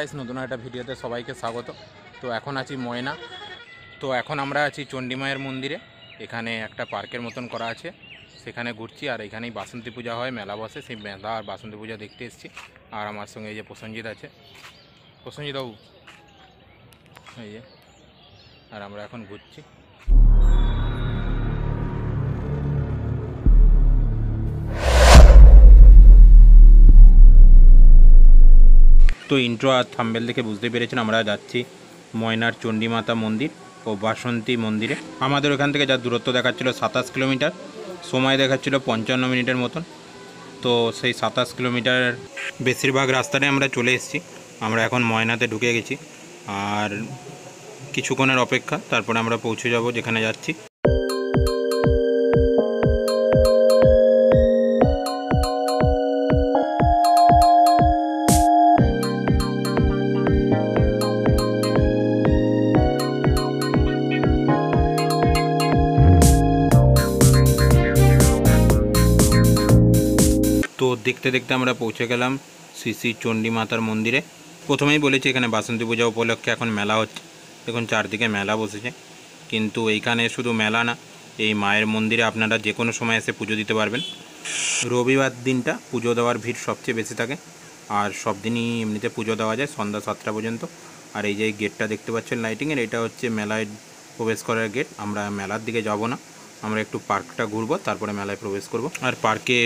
Guys, নতুন একটা ভিডিওতে সবাইকে স্বাগত। তো এখন আছি ময়না। তো এখন আমরা আছি চণ্ডী মায়ের মন্দিরে। এখানে একটা পার্কের মতন করা আছে, সেখানে ঘুরছি। আর এখানেই বাসন্তী পূজা হয়, মেলা বসে, সেই মেলা আর বাসন্তী পূজা দেখতে এসেছি। আর আমার সঙ্গে এই যে প্রসেনজিৎ আছে, প্রসেনজিৎ বাবু এই যে। আর আমরা এখন ঘুরছি। তো ইন্ট্রো আর থাম্বেল দেখে বুঝতে পেরেছেন আমরা যাচ্ছি ময়নার চণ্ডী মাতা মন্দির ও বাসন্তী মন্দিরে। আমাদের ওখান থেকে যা দূরত্ব দেখাচ্ছিল 27 কিলোমিটার, সময় দেখাচ্ছিল 55 মিনিটের মতন। তো সেই 27 কিলোমিটার বেশিরভাগ রাস্তাটাই আমরা চলে এসেছি। আমরা এখন ময়নাতে ঢুকে গেছি, আর কিছুক্ষণের অপেক্ষা, তারপরে আমরা পৌঁছে যাব যেখানে যাচ্ছি। তো দেখতে দেখতে আমরা পৌঁছে গেলাম শ্রী শ্রী চণ্ডী মাতার মন্দিরে। প্রথমেই বলেছি এখানে বাসন্তী পূজা উপলক্ষে এখন মেলা হচ্ছে। দেখুন চারদিকে মেলা বসেছে, কিন্তু এইখানে শুধু মেলা না, এই মায়ের মন্দিরে আপনারা যে কোনো সময় এসে পুজো দিতে পারবেন। রবিবার দিনটা পুজো দেওয়ার ভিড় সবচেয়ে বেশি থাকে, আর সব দিনই এমনিতে পুজো দেওয়া যায় সন্ধ্যা 7টা পর্যন্ত। আর এই যে গেটটা দেখতে পাচ্ছেন লাইটিংয়ের, এটা হচ্ছে মেলায় প্রবেশ করার গেট। আমরা মেলার দিকে যাব না, আমরা একটু পার্কটা ঘুরবো, তারপরে মেলায় প্রবেশ করব। আর পার্কে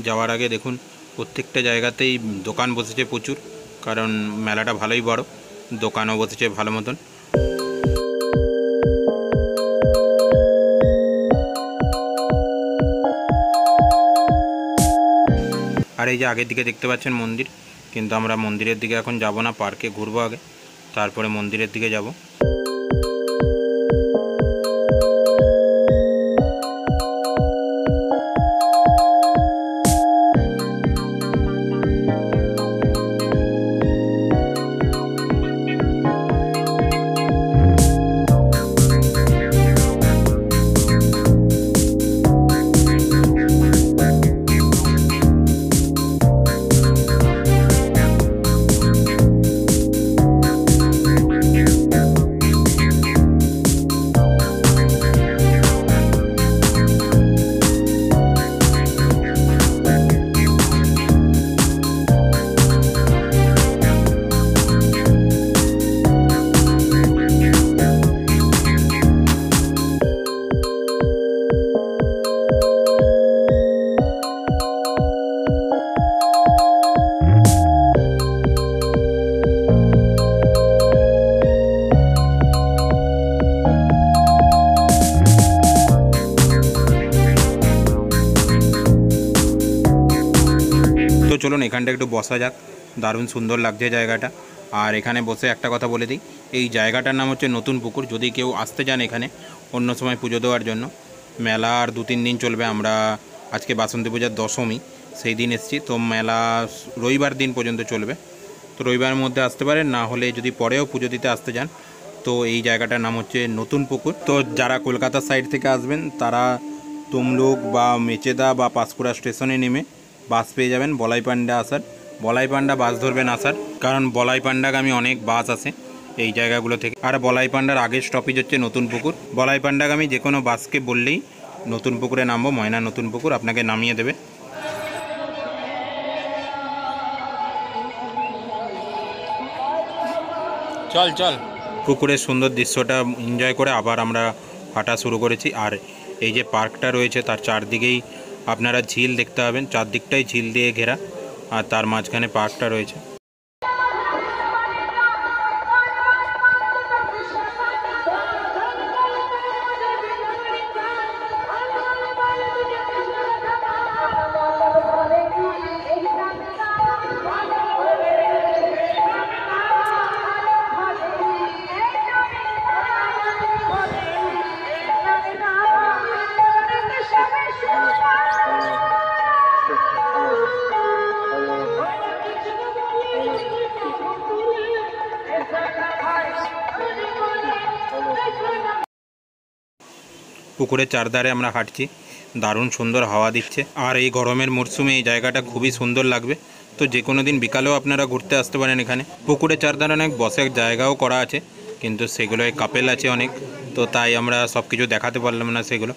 যাওয়ার আগে দেখুন প্রত্যেকটা জায়গাতেই দোকান বসেছে প্রচুর, কারণ মেলাটা ভালোই বড়, দোকানও বসেছে ভালো মতন। আর এই যে আগের দিকে দেখতে পাচ্ছেন মন্দির, কিন্তু আমরা মন্দিরের দিকে এখন যাব না, পার্কে ঘুরবো আগে, তারপরে মন্দিরের দিকে যাব। তো চলুন এখানটা একটু বসা যাক, দারুণ সুন্দর লাগছে জায়গাটা। আর এখানে বসে একটা কথা বলে দিই, এই জায়গাটার নাম হচ্ছে নতুন পুকুর। যদি কেউ আসতে চান এখানে অন্য সময় পুজো দেওয়ার জন্য, মেলা আর 2-3 দিন চলবে। আমরা আজকে বাসন্তী পূজার দশমী, সেই দিন এসেছি। তো মেলা রবিবার দিন পর্যন্ত চলবে। তো রবিবারের মধ্যে আসতে পারেন, না হলে যদি পরেও পুজো দিতে আসতে চান, তো এই জায়গাটার নাম হচ্ছে নতুন পুকুর। তো যারা কলকাতার সাইড থেকে আসবেন তারা তমলুক বা মেচেদা বা পাঁশকুড়া স্টেশনে নেমে বাস পেয়ে যাবেন বলাইপান্ডা আসার। বলাইপান্ডা বাস ধরবেন আসার, কারণ বলাইপান্ডাগামী অনেক বাস আসে এই জায়গাগুলো থেকে। আর বলাইপান্ডার আগের স্টপেজ হচ্ছে নতুন পুকুর। বলাইপান্ডাগামী যে কোনো বাসকে বললেই নতুন পুকুরে নামবো, ময়না নতুন পুকুর, আপনাকে নামিয়ে দেবে। চল চল। পুকুরের সুন্দর দৃশ্যটা এনজয় করে আবার আমরা হাঁটা শুরু করেছি। আর এই যে পার্কটা রয়েছে তার চারদিকেই আপনারা ঝিল দেখতে পাবেন, চারদিকটাই ঝিল দিয়ে ঘেরা, আর তার মাঝখানে পার্কটা রয়েছে। পুকুরের চারধারে আমরা হাঁটছি, দারুণ সুন্দর হাওয়া দিচ্ছে। আর এই গরমের মরশুমে এই জায়গাটা খুবই সুন্দর লাগবে। তো যে কোনো দিন বিকালেও আপনারা ঘুরতে আসতে পারেন। এখানে পুকুরের চারধারে অনেক বসার জায়গাও করা আছে, কিন্তু সেগুলোয় কাপেল আছে অনেক, তো তাই আমরা সব কিছু দেখাতে পারলাম না সেগুলো।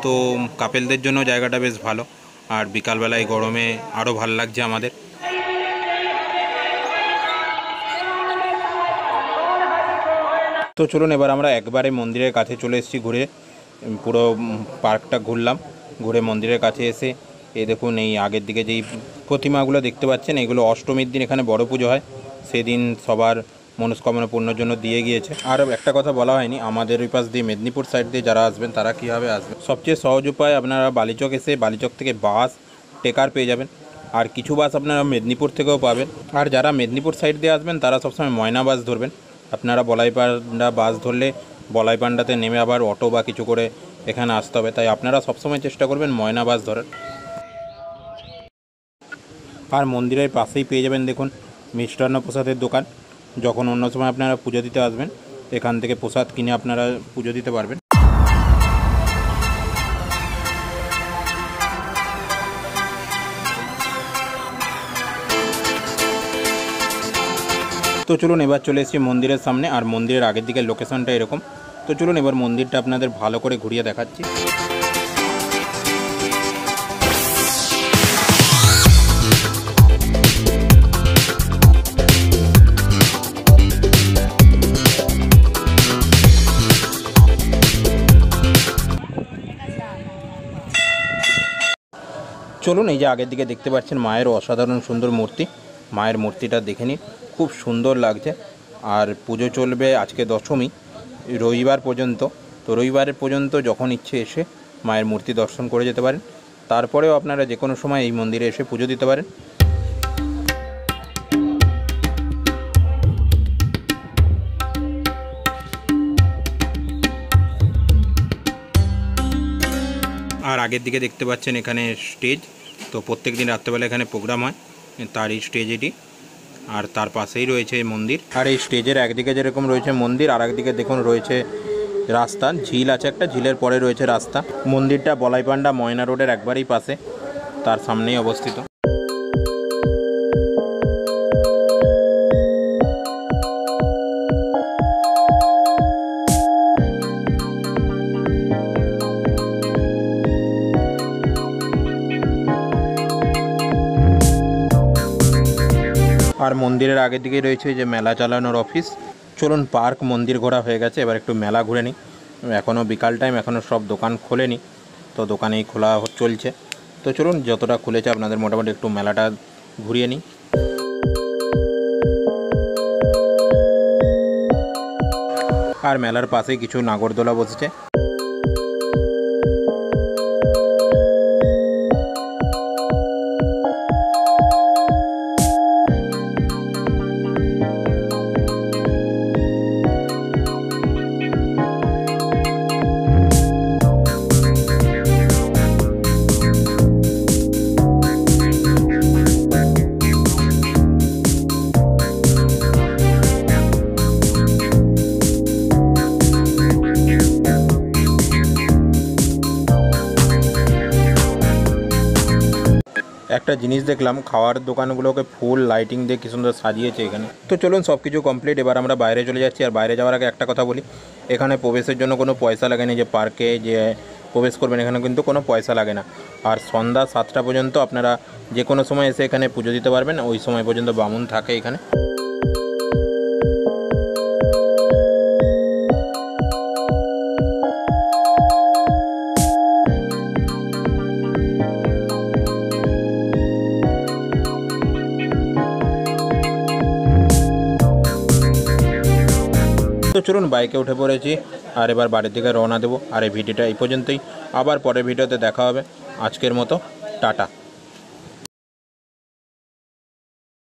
তো কাপেলদের জন্য জায়গাটা বেশ ভালো, আর বিকালবেলায় গরমে আরও ভালো লাগছে আমাদের। তো চলুন এবার আমরা একবারে মন্দিরের কাছে চলে এসেছি। ঘুরে পুরো পার্কটা ঘুরলাম, ঘুরে মন্দিরের কাছে এসে এই দেখুন এই আগের দিকে যেই প্রতিমাগুলো দেখতে পাচ্ছেন, এগুলো অষ্টমীর দিন এখানে বড় পুজো হয়, সেদিন সবার মনস্কামনা পূর্ণর জন্য দিয়ে গিয়েছে। আর একটা কথা বলা হয়নি, আমাদের ওই পাশ দিয়ে মেদিনীপুর সাইড দিয়ে যারা আসবেন তারা কীভাবে আসবেন। সবচেয়ে সহজ উপায়, আপনারা বালিচক এসে বালিচক থেকে বাস টেকার পেয়ে যাবেন, আর কিছু বাস আপনারা মেদিনীপুর থেকেও পাবেন। আর যারা মেদিনীপুর সাইড দিয়ে আসবেন তারা সবসময় ময়না বাস ধরবেন। আপনারা বলাইপান্ডা বাস ধরলে বলাইপান্ডাতে নেমে আবার অটো বা কিছু করে এখানে আসতে হবে, তাই আপনারা সবসময় চেষ্টা করবেন ময়না বাস ধরার। আর মন্দিরের পাশেই পেয়ে যাবেন দেখুন মিষ্টান্ন প্রসাদের দোকান। যখন অন্য সময় আপনারা পুজো দিতে আসবেন এখান থেকে প্রসাদ কিনে আপনারা পুজো দিতে পারবেন। তো চলুন এবার চলে এসেছি মন্দিরের সামনে, আর মন্দিরের আগের দিকের লোকেশনটা এরকম। তো চলুন এবার মন্দিরটা আপনাদের ভালো করে ঘুরিয়ে দেখাচ্ছি। চলুন এই যে আগের দিকে দেখতে পাচ্ছেন মায়ের অসাধারণ সুন্দর মূর্তি, মায়ের মূর্তিটা দেখে নিন, খুব সুন্দর লাগছে। আর পুজো চলবে আজকে দশমী, রবিবার পর্যন্ত। তো রবিবারের পর্যন্ত যখন ইচ্ছে এসে মায়ের মূর্তি দর্শন করে যেতে পারেন, তারপরেও আপনারা যে কোনো সময় এই মন্দিরে এসে পুজো দিতে পারেন। আর আগের দিকে দেখতে পাচ্ছেন এখানে স্টেজ, তো প্রত্যেক দিন রাত্রেবেলা এখানে প্রোগ্রাম হয়, তার এই স্টেজ এটি। আর তার পাশেই রয়েছে মন্দির, আর এই স্টেজের একদিকে যেরকম রয়েছে মন্দির, আর একদিকে দেখুন রয়েছে রাস্তা, ঝিল আছে একটা, ঝিলের পরে রয়েছে রাস্তা। মন্দিরটা বলাইপান্ডা ময়না রোডের একবারেই পাশে, তার সামনেই অবস্থিত। আর মন্দিরের আগের দিকেই রয়েছে যে মেলা চালানোর অফিস। চলুন পার্ক মন্দির ঘোরা হয়ে গেছে, এবার একটু মেলা ঘুরে নিই। এখনও বিকাল টাইম, এখনও সব দোকান খোলেনি, তো দোকানেই খোলা চলছে। তো চলুন যতটা খুলেছে আপনাদের মোটামুটি একটু মেলাটা ঘুরিয়ে নিই। আর মেলার পাশেই কিছু নাগরদোলা বসেছে। একটা জিনিস দেখলাম, খাওয়ার দোকানগুলোকে ফুল লাইটিং দিয়ে কি সুন্দর সাজিয়েছে এখানে। তো চলুন সব কিছু কমপ্লিট, এবার আমরা বাইরে চলে যাচ্ছি। আর বাইরে যাওয়ার আগে একটা কথা বলি, এখানে প্রবেশের জন্য কোনো পয়সা লাগে না। যে পার্কে যে প্রবেশ করবেন এখানে কিন্তু কোনো পয়সা লাগে না। আর সন্ধ্যা 7টা পর্যন্ত আপনারা যে কোনো সময় এসে এখানে পুজো দিতে পারবেন, ওই সময় পর্যন্ত বামুন থাকে এখানে। তো চলুন বাইকে উঠে পড়েছি, আর এবার বাড়ির দিকে রওনা দেবো। আর এই ভিডিওটা এই পর্যন্তই, আবার পরের ভিডিওতে দেখা হবে। আজকের মতো টাটা।